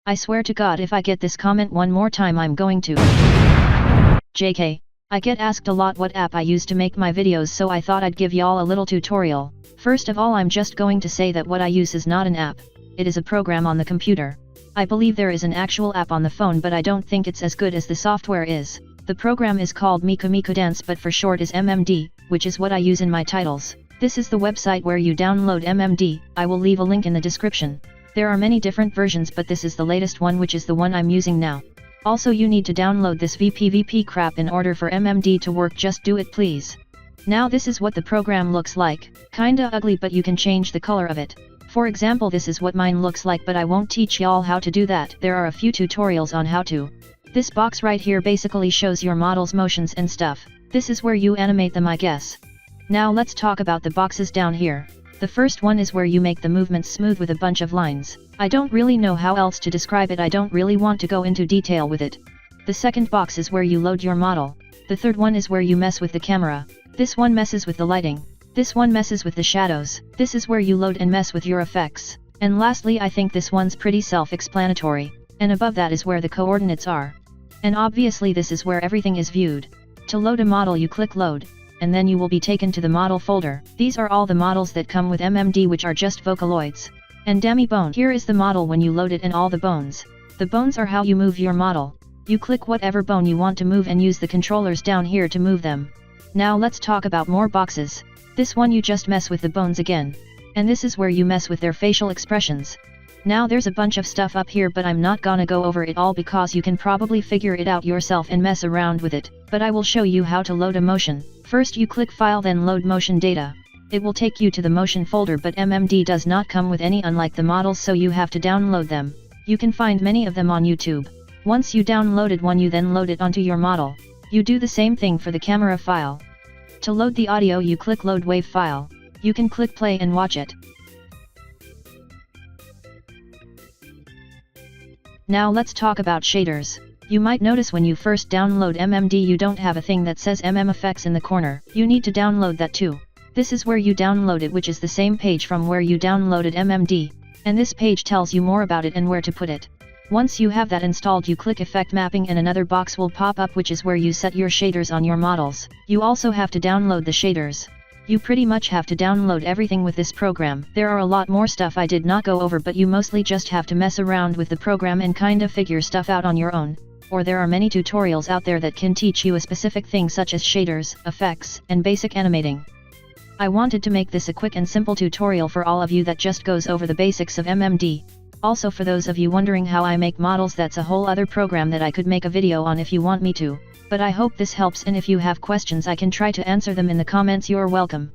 I swear to God if I get this comment one more time I'm going to... JK. I get asked a lot what app I use to make my videos, so I thought I'd give y'all a little tutorial. First of all, I'm just going to say that what I use is not an app. It is a program on the computer. I believe there is an actual app on the phone, but I don't think it's as good as the software is. The program is called Miku Miku Dance, but for short is MMD, which is what I use in my titles. This is the website where you download MMD. I will leave a link in the description. There are many different versions, but this is the latest one, which is the one I'm using now. Also, you need to download this VPVP crap in order for MMD to work. Just do it please. Now this is what the program looks like. Kinda ugly, but you can change the color of it. For example, this is what mine looks like, but I won't teach y'all how to do that. There are a few tutorials on how to. This box right here basically shows your model's motions and stuff. This is where you animate them, I guess. Now let's talk about the boxes down here. The first one is where you make the movements smooth with a bunch of lines. I don't really know how else to describe it. I don't really want to go into detail with it. The second box is where you load your model. The third one is where you mess with the camera. This one messes with the lighting. This one messes with the shadows. This is where you load and mess with your effects. And lastly, I think this one's pretty self-explanatory. And above that is where the coordinates are. And obviously this is where everything is viewed. To load a model, you click load, and then you will be taken to the model folder. These are all the models that come with MMD, which are just Vocaloids. And dummy bone. Here is the model when you load it, and all the bones. The bones are how you move your model. You click whatever bone you want to move and use the controllers down here to move them. Now let's talk about more boxes. This one you just mess with the bones again. And this is where you mess with their facial expressions. Now there's a bunch of stuff up here, but I'm not gonna go over it all because you can probably figure it out yourself and mess around with it. But I will show you how to load a motion. First you click File, then Load Motion Data. It will take you to the motion folder, but MMD does not come with any, unlike the models, so you have to download them. You can find many of them on YouTube. Once you downloaded one, you then load it onto your model. You do the same thing for the camera file. To load the audio, you click Load Wave File. You can click play and watch it. Now let's talk about shaders. You might notice when you first download MMD you don't have a thing that says MM Effects in the corner. You need to download that too. This is where you download it, which is the same page from where you downloaded MMD. And this page tells you more about it and where to put it. Once you have that installed, you click Effect Mapping and another box will pop up, which is where you set your shaders on your models. You also have to download the shaders. You pretty much have to download everything with this program. There are a lot more stuff I did not go over, but you mostly just have to mess around with the program and kinda figure stuff out on your own. Or there are many tutorials out there that can teach you a specific thing such as shaders, effects, and basic animating. I wanted to make this a quick and simple tutorial for all of you that just goes over the basics of MMD. Also, for those of you wondering how I make models, that's a whole other program that I could make a video on if you want me to. But I hope this helps, and if you have questions I can try to answer them in the comments. You're welcome.